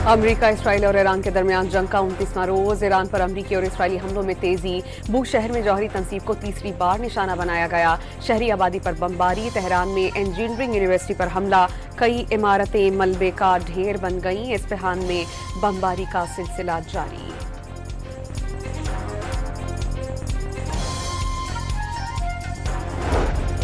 अमरीका, Israel और Iran के दरमियान जंग का 29वां रोज। ईरान पर अमरीकी और इसराइली हमलों में तेजी। बूश शहर में जौहरी तनसीब को तीसरी बार निशाना बनाया गया। शहरी आबादी पर बमबारी। तेहरान में इंजीनियरिंग यूनिवर्सिटी पर हमला। कई इमारतें मलबे का ढेर बन गईं। इस्फहान में बमबारी का सिलसिला जारी।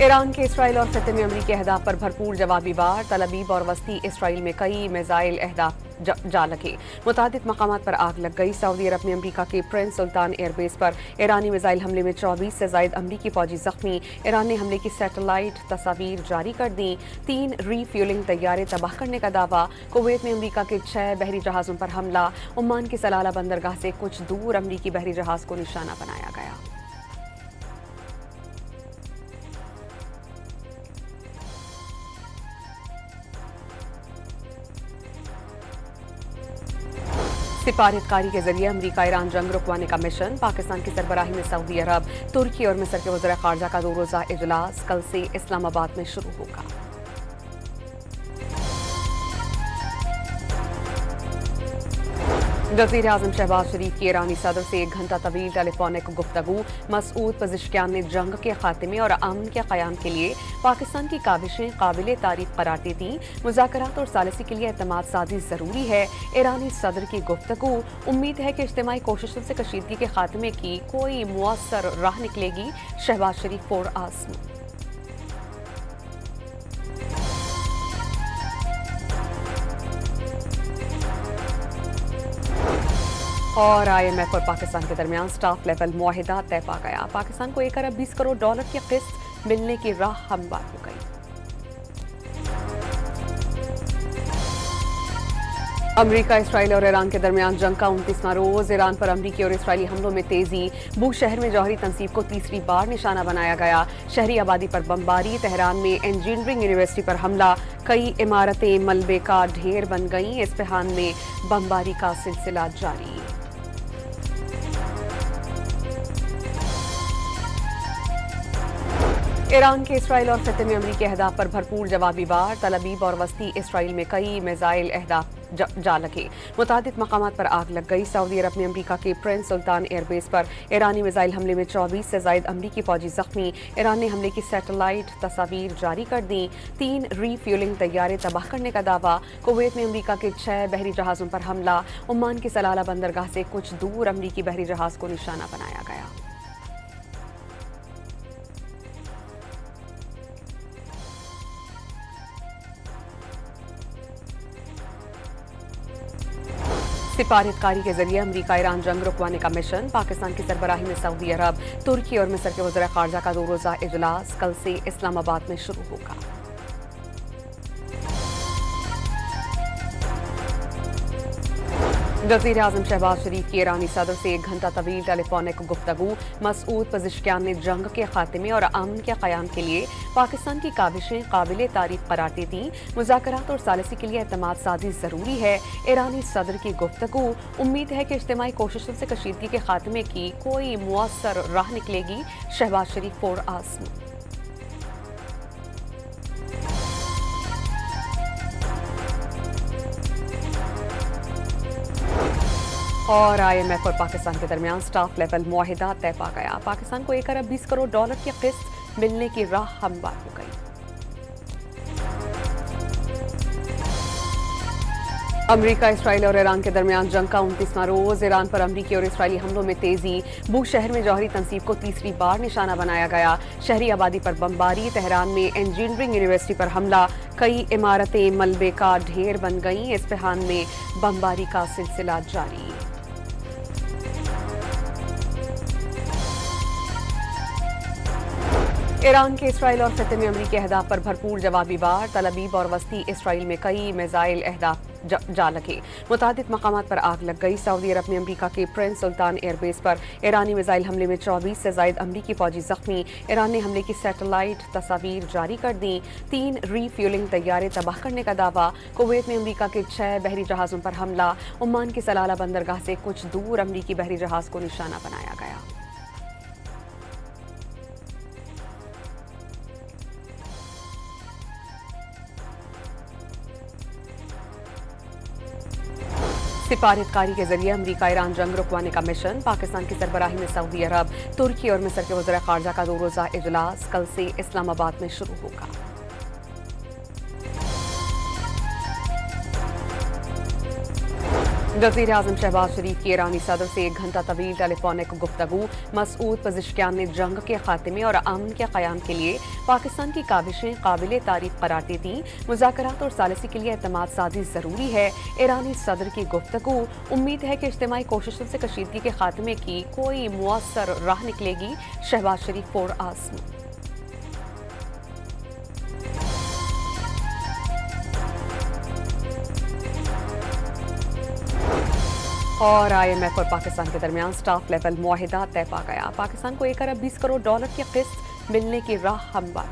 ईरान के इसराइल और खत्े में अमरीकी अहदाफ पर भरपूर जवाबी वार। तल अबीब और वस्ती इसराइल में कई मिसाइल अहदाफ जा लगे। मुतादिद मकामात पर आग लग गई। सऊदी अरब में अमरीका के प्रिंस सुल्तान एयरबेस पर ईरानी मिसाइल हमले में 24 से जायद अमरीकी फौजी जख्मी। ईरान ने हमले की सैटेलाइट तस्वीर जारी कर दी। 3 रीफ्यूलिंग तैयारे तबाह करने का दावा। कुवैत में अमरीका के 6 बहरी जहाज़ों पर हमला। ओमान की सलाला बंदरगाह से कुछ दूर अमरीकी बहरी जहाज़ को निशाना बनाया गया। सिफारतकारी के जरिए अमरीका ईरान जंग रुकवाने का मिशन। पाकिस्तान की सरबराही में सऊदी अरब, तुर्की और मिस्र के वज़ीर ख़ारजा का 2 रोज़ा इजलास कल से इस्लामाबाद में शुरू होगा। वज़ीर-ए-आज़म शहबाज शरीफ की ईरानी सदर से 1 घंटा तवील टेलीफोनिक गुफ्तगू। मसूद पज़िशकियान ने जंग के खात्मे और अमन के क़याम के लिए पाकिस्तान की काविशें काबिल तारीफ करार दे दी। मुज़ाकरात और सालिसी के लिए एतमाद साजी ज़रूरी है। ईरानी सदर की गुफ्तगू। उम्मीद है कि इज्तिमाई कोशिशों से कशीदगी के खात्मे की कोई मुअस्सर राह निकलेगी। शहबाज शरीफ फोर आसम। और IMF और पाकिस्तान के दरमियान स्टाफ लेवल मुआहिदा तय पा गया। पाकिस्तान को 1 अरब 20 करोड़ डॉलर की किस्त मिलने की राह हमवार हो गई। अमरीका, इसराइल और ईरान के दरमियान जंग का 29वां रोज। ईरान पर अमरीकी और इसराइली हमलों में तेजी। बूश शहर में जौहरी तनसीब को तीसरी बार निशाना बनाया गया। शहरी आबादी पर बमबारी। तेहरान में इंजीनियरिंग यूनिवर्सिटी पर हमला। कई इमारतें मलबे का ढेर बन गईं। इस्फहान में बमबारी का सिलसिला जारी। ईरान के इसराइल और खत्े में अमरीकी अहदाफ पर भरपूर जवाबी वार। तल अबीब और वस्ती इसराइल में कई मिसाइल अहदाफ जा लगे। मुतादिद मकामात पर आग लग गई। सऊदी अरब में अमरीका के प्रिंस सुल्तान एयरबेस पर ईरानी मिसाइल हमले में 24 से जायद अमरीकी फौजी जख्मी। ईरान ने हमले की सैटेलाइट तस्वीर जारी कर दी। 3 रीफ्यूलिंग तैयारे तबाह करने का दावा। कुवैत में अमरीका के 6 बहरी जहाज़ों पर हमला। ओमान की सलाला बंदरगाह से कुछ दूर अमरीकी बहरी जहाज़ को निशाना बनाया गया। सिफारतकारी के जरिए अमरीका ईरान जंग रुकवाने का मिशन। पाकिस्तान की सरबराही में सऊदी अरब, तुर्की और मिस्र के वज़ीर ख़ारजा का 2 रोज़ा इजलास कल से इस्लामाबाद में शुरू होगा। वज़ीर-ए-आज़म शहबाज शरीफ की ईरानी सदर से 1 घंटा तवील टेलीफोनिक गुफ्तगू। मसूद पज़िशकियान ने जंग के खात्मे और अमन के क़याम के लिए पाकिस्तान की काविशें काबिल तारीफ करार दे दी। मुज़ाकरात और सालिसी के लिए एतमाद साजी ज़रूरी है। ईरानी सदर की गुफ्तगू। उम्मीद है कि इज्तिमाई कोशिशों से कशीदगी के खात्मे की कोई मुअस्सर राह निकलेगी। शहबाज शरीफ फोर आसम। और IMF और पाकिस्तान के दरमियान स्टाफ लेवल मुआहिदा तय पा गया। पाकिस्तान को 1 अरब 20 करोड़ डॉलर की किस्त मिलने की राह हमवार हो गई। अमरीका, इसराइल और ईरान के दरमियान जंग का 29वां रोज। ईरान पर अमरीकी और इसराइली हमलों में तेजी। बूश शहर में जौहरी तनसीब को तीसरी बार निशाना बनाया गया। शहरी आबादी पर बमबारी। तेहरान में इंजीनियरिंग यूनिवर्सिटी पर हमला। कई इमारतें मलबे का ढेर बन गईं। इस्फहान में बमबारी का सिलसिला जारी। ईरान के इसराइल और खत्े में अमरीकी अहदाफ पर भरपूर जवाबी वार। तल अबीब और वस्ती इसराइल में कई मिसाइल अहदाफ जा लगे। मुतादिद मकामात पर आग लग गई। सऊदी अरब में अमरीका के प्रिंस सुल्तान एयरबेस पर ईरानी मिसाइल हमले में 24 से जायद अमरीकी फौजी जख्मी। ईरान ने हमले की सैटेलाइट तस्वीर जारी कर दी। 3 रीफ्यूलिंग तैयारे तबाह करने का दावा। कुवैत में अमरीका के 6 बहरी जहाज़ों पर हमला। ओमान की सलाला बंदरगाह से कुछ दूर अमरीकी बहरी जहाज़ को निशाना बनाया गया। सिफारतकारी के जरिए अमरीका ईरान जंग रुकवाने का मिशन। पाकिस्तान की सरबराही में सऊदी अरब, तुर्की और मिस्र के वज़ीर ख़ारजा का 2 रोज़ा इजलास कल से इस्लामाबाद में शुरू होगा। वज़ीर आज़म शहबाज शरीफ की ईरानी सदर से 1 घंटा तवील टेलीफोनिक गुफ्तगू। मसूद पज़िशकियान ने जंग के खात्मे और अमन के क़याम के लिए पाकिस्तान की काविशें काबिल तारीफ करार दी थी। मुज़ाकरात और सालिसी के लिए एतमाद साजी ज़रूरी है। ईरानी सदर की गुफ्तगू। उम्मीद है कि इज्तिमाई कोशिशों से कशीदगी के खात्मे की कोई मुअस्सर राह निकलेगी। शहबाज शरीफ फोर आज़म। और IMF और पाकिस्तान के दरमियान स्टाफ लेवल मुआहिदा तय पा गया। पाकिस्तान को $1 अरब 20 करोड़ की किस्त मिलने की राह हमवार।